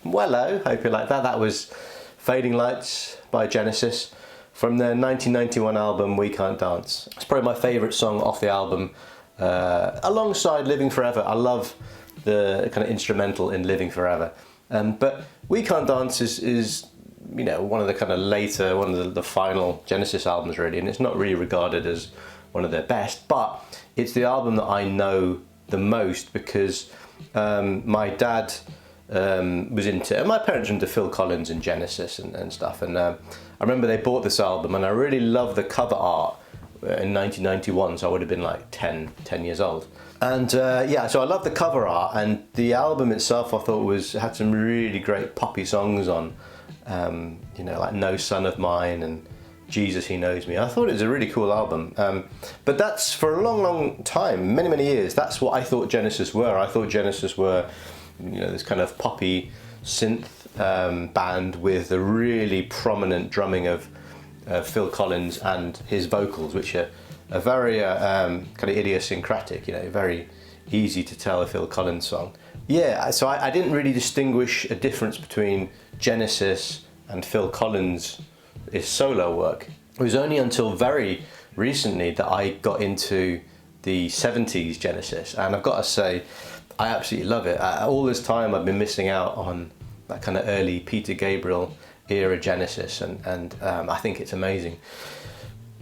Wello, hope you like that. That was Fading Lights by Genesis from their 1991 album We Can't Dance. It's probably my favourite song off the album, alongside Living Forever. I love the kind of instrumental in Living Forever. But We Can't Dance is you know, one of the kind of later, one of the final Genesis albums really, and it's not really regarded as one of their best, but it's the album that I know the most because my dad was into, my parents were into Phil Collins and Genesis and stuff, and I remember they bought this album and I really loved the cover art in 1991, so I would have been like 10 years old. And yeah, so I loved the cover art, and the album itself I thought had some really great poppy songs on, you know, like No Son of Mine and Jesus He Knows Me. I thought it was a really cool album, but that's for a long time, many years, that's what I thought Genesis were. I thought Genesis were, you know, this kind of poppy synth band with a really prominent drumming of Phil Collins and his vocals, which are very kind of idiosyncratic, you know, very easy to tell a Phil Collins song. Yeah, so I didn't really distinguish a difference between Genesis and Phil Collins' solo work. It was only until very recently that I got into the 70s Genesis, and I've got to say, I absolutely love it. All this time I've been missing out on that kind of early Peter Gabriel era Genesis, and I think it's amazing.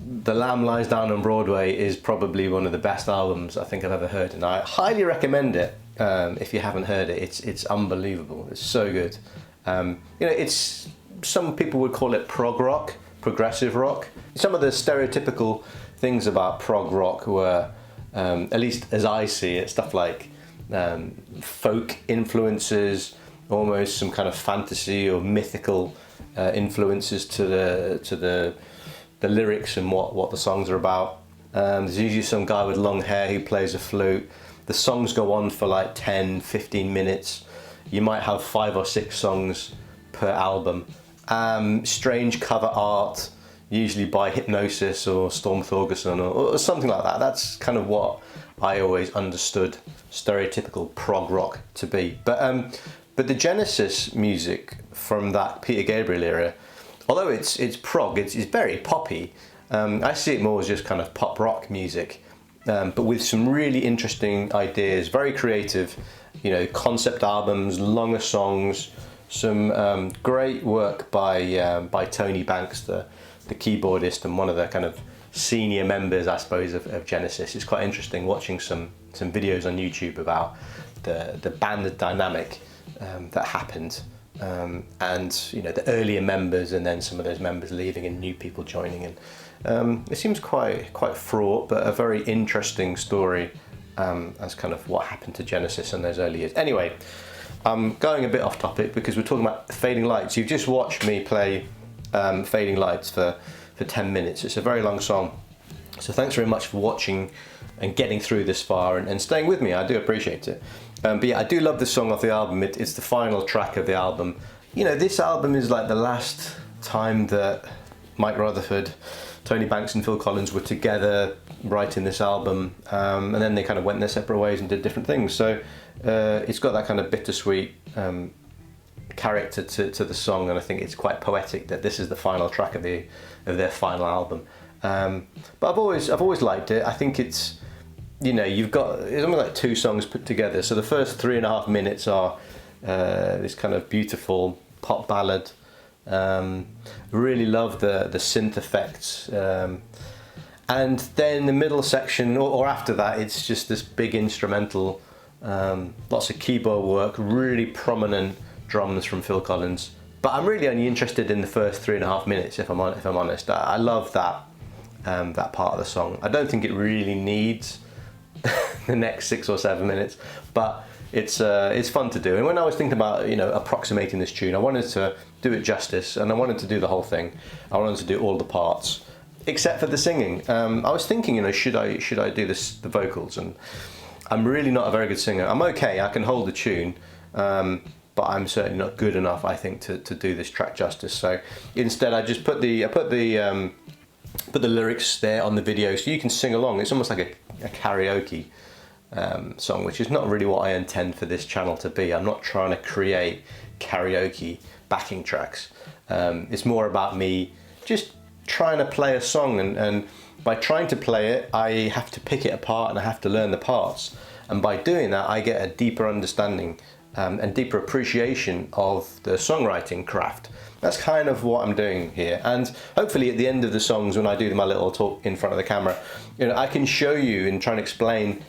The Lamb Lies Down on Broadway is probably one of the best albums I think I've ever heard, and I highly recommend it if you haven't heard it. It's unbelievable. It's so good. You know, it's, some people would call it prog rock, progressive rock. Some of the stereotypical things about prog rock were, at least as I see it, stuff like folk influences, almost some kind of fantasy or mythical influences to the lyrics and what the songs are about. There's usually some guy with long hair who plays a flute. The songs go on for like 10-15 minutes. You might have 5 or 6 songs per album. Strange cover art, usually by Hypnosis or Storm Thorgerson or something like that. That's kind of what I always understood stereotypical prog rock to be. But the Genesis music from that Peter Gabriel era, although it's prog, it's very poppy. I see it more as just kind of pop rock music, but with some really interesting ideas, very creative, you know, concept albums, longer songs, some great work by Tony Banks, the keyboardist and one of the kind of senior members, I suppose, of Genesis. It's quite interesting watching some videos on YouTube about the band dynamic that happened, and you know, the earlier members and then some of those members leaving and new people joining, and it seems quite fraught, but a very interesting story as kind of what happened to Genesis in those early years. Anyway, I'm going a bit off topic because we're talking about Fading Lights. You've just watched me play Fading Lights for 10 minutes. It's a very long song, so thanks very much for watching and getting through this far and staying with me. I do appreciate it. But yeah, I do love this song off the album. It's the final track of the album. You know, this album is like the last time that Mike Rutherford, Tony Banks and Phil Collins were together writing this album, and then they kind of went their separate ways and did different things. So it's got that kind of bittersweet character to the song, and I think it's quite poetic that this is the final track of their final album. But I've always liked it. I think it's, you know, it's only like 2 songs put together. So the first 3.5 minutes are this kind of beautiful pop ballad. Really love the synth effects. And then the middle section, or after that, it's just this big instrumental, lots of keyboard work, really prominent drums from Phil Collins. But I'm really only interested in the first 3.5 minutes, if I'm honest. I love that part of the song. I don't think it really needs the next 6 or 7 minutes, but it's fun to do. And when I was thinking about, you know, approximating this tune, I wanted to do it justice, and I wanted to do the whole thing. I wanted to do all the parts, except for the singing. I was thinking, you know, should I do the vocals? And I'm really not a very good singer. I'm okay, I can hold the tune, but I'm certainly not good enough, I think, to do this track justice. So instead, I just put the lyrics there on the video, so you can sing along. It's almost like a karaoke song, which is not really what I intend for this channel to be. I'm not trying to create karaoke backing tracks. It's more about me just trying to play a song, and by trying to play it, I have to pick it apart and I have to learn the parts. And by doing that, I get a deeper understanding and deeper appreciation of the songwriting craft. That's kind of what I'm doing here. And hopefully at the end of the songs, when I do my little talk in front of the camera, you know, I can show you and try and explain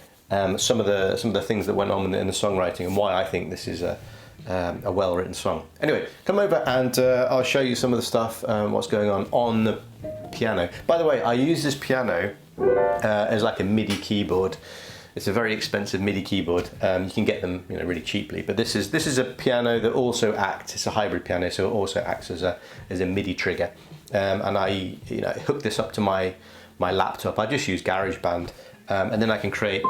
some of the things that went on in the songwriting and why I think this is a well-written song. Anyway, come over and I'll show you some of the stuff, what's going on the piano. By the way, I use this piano as like a MIDI keyboard. It's a very expensive MIDI keyboard. You can get them, you know, really cheaply. But this is a piano that also acts. It's a hybrid piano, so it also acts as a MIDI trigger. And I, you know, hook this up to my laptop. I just use GarageBand, and then I can create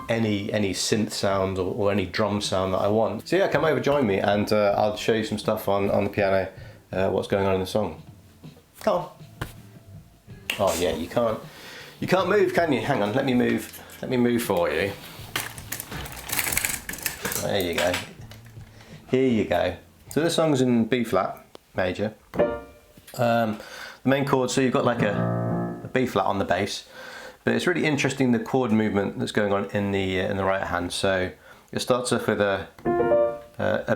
any synth sound or any drum sound that I want. So yeah, come over, join me, and I'll show you some stuff on the piano. What's going on in the song? Come on. Oh yeah, you can't move, can you? Hang on, let me move. Let me move for you. There you go. Here you go. So this song's in B flat major. The main chord, so you've got like a B flat on the bass, but it's really interesting the chord movement that's going on in the right hand. So it starts off with a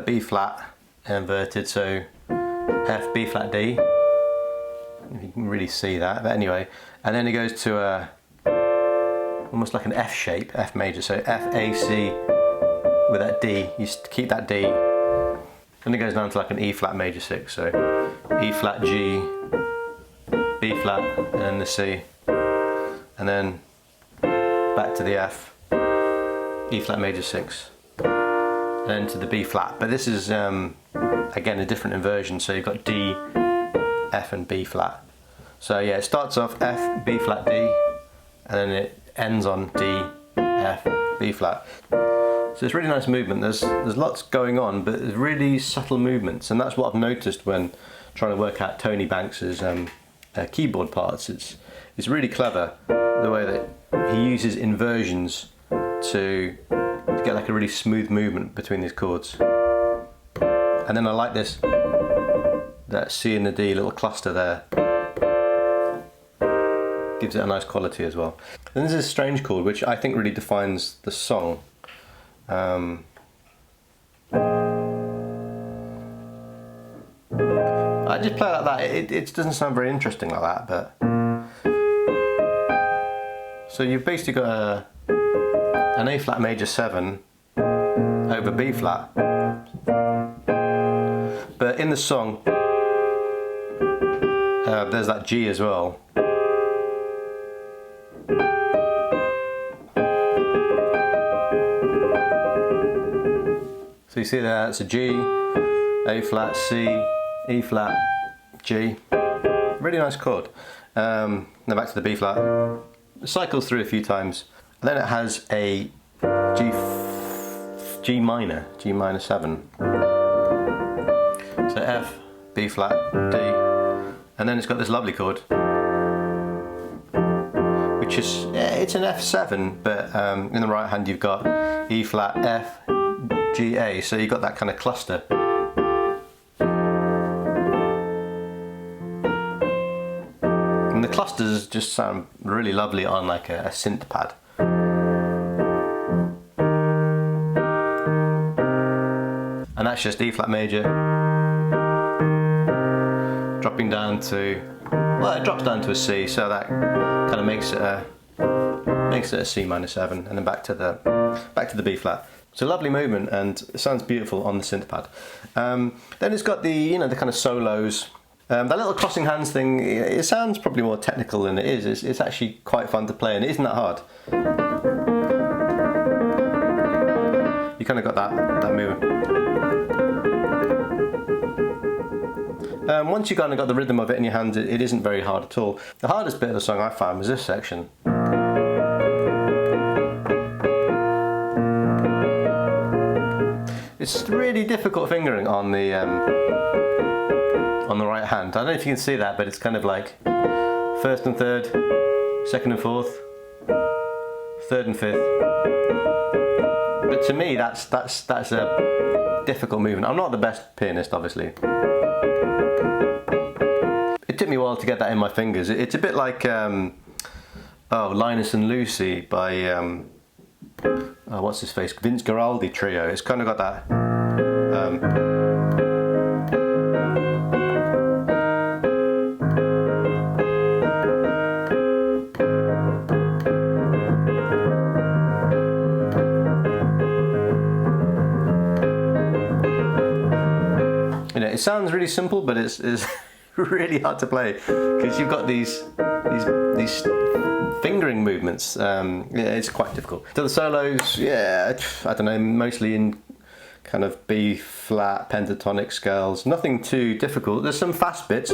B flat inverted, so F, B flat, D. If you can really see that, but anyway, and then it goes to a almost like an F shape, F major, so F, A, C with that D, you keep that D, then it goes down to like an E flat major 6, so E flat, G, B flat, and then the C, and then back to the F, E flat major 6, and then to the B flat. But this is, again, a different inversion, so you've got D, F and B flat. So yeah, it starts off F, B flat, D, and then it ends on D, F, B flat. So it's really nice movement. There's lots going on, but there's really subtle movements, and that's what I've noticed when trying to work out Tony Banks's keyboard parts. It's really clever the way that he uses inversions to get like a really smooth movement between these chords. And then I like this, that C and the D little cluster there. Gives it a nice quality as well. And there's this strange chord which I think really defines the song. I just play like that. It doesn't sound very interesting like that, but so you've basically got an A flat major 7 over B flat, but in the song there's that G as well. So you see there, it's a G, A flat, C, E flat, G. Really nice chord. Then back to the B flat. It cycles through a few times. And then it has a G minor 7. So F, B flat, D, and then it's got this lovely chord, which is, it's an F7, but in the right hand you've got E flat, F, G, A, so you've got that kind of cluster. And the clusters just sound really lovely on like a synth pad. And that's just E flat major, dropping down to, well, it drops down to a C, so that kind of makes it a C minor 7, and then back to the B flat. It's a lovely movement and it sounds beautiful on the synth pad. Then it's got the the kind of solos. That little crossing hands thing, it sounds probably more technical than it is. It's actually quite fun to play and it isn't that hard. You kind of got that movement. Once you kind of got the rhythm of it in your hands, it isn't very hard at all. The hardest bit of the song I found was this section. It's really difficult fingering on the right hand. I don't know if you can see that, but it's kind of like first and third, second and fourth, third and fifth. But to me, that's a difficult movement. I'm not the best pianist, obviously. It took me a while to get that in my fingers. It's a bit like Linus and Lucy by what's his face, Vince Guaraldi trio. It's kind of got that. You know, it sounds really simple, but it's really hard to play because you've got these fingering movements. Yeah, it's quite difficult. So the solos, yeah, I don't know, mostly in kind of B flat pentatonic scales. Nothing too difficult. There's some fast bits,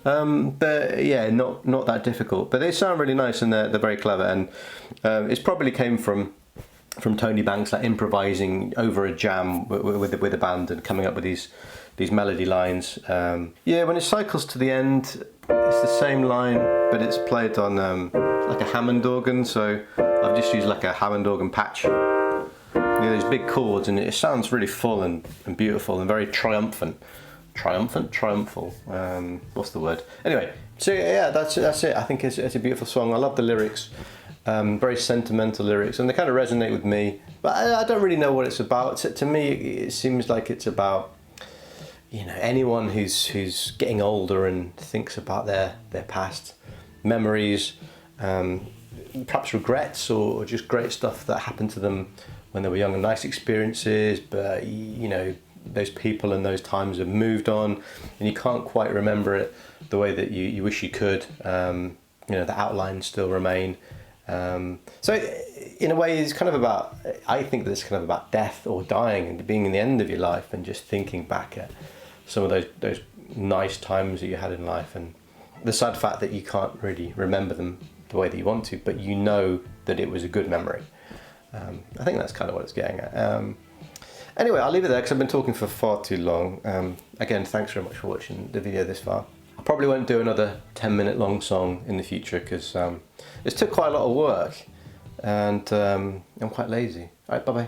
but yeah, not that difficult. But they sound really nice and they're very clever. And it's probably came from Tony Banks, like improvising over a jam with a band and coming up with these melody lines. Yeah, when it cycles to the end, it's the same line, but it's played on like a Hammond organ. So I've just used like a Hammond organ patch. You know, these big chords, and it sounds really full and beautiful and very triumphant. Triumphal. What's the word? Anyway, so yeah, that's it. I think it's a beautiful song. I love the lyrics. Very sentimental lyrics, and they kind of resonate with me. But I don't really know what it's about. To me, it seems like it's about, you know, anyone who's getting older and thinks about their past memories, perhaps regrets or just great stuff that happened to them when they were young and nice experiences, but you know, those people and those times have moved on and you can't quite remember it the way that you wish you could. You know, the outlines still remain. So in a way it's kind of about, I think that it's kind of about death or dying and being in the end of your life and just thinking back at some of those nice times that you had in life, and the sad fact that you can't really remember them the way that you want to, but you know that it was a good memory. I think that's kind of what it's getting at. Anyway, I'll leave it there because I've been talking for far too long. Again, thanks very much for watching the video this far. I probably won't do another 10-minute long song in the future because it took quite a lot of work and I'm quite lazy. Alright, bye bye.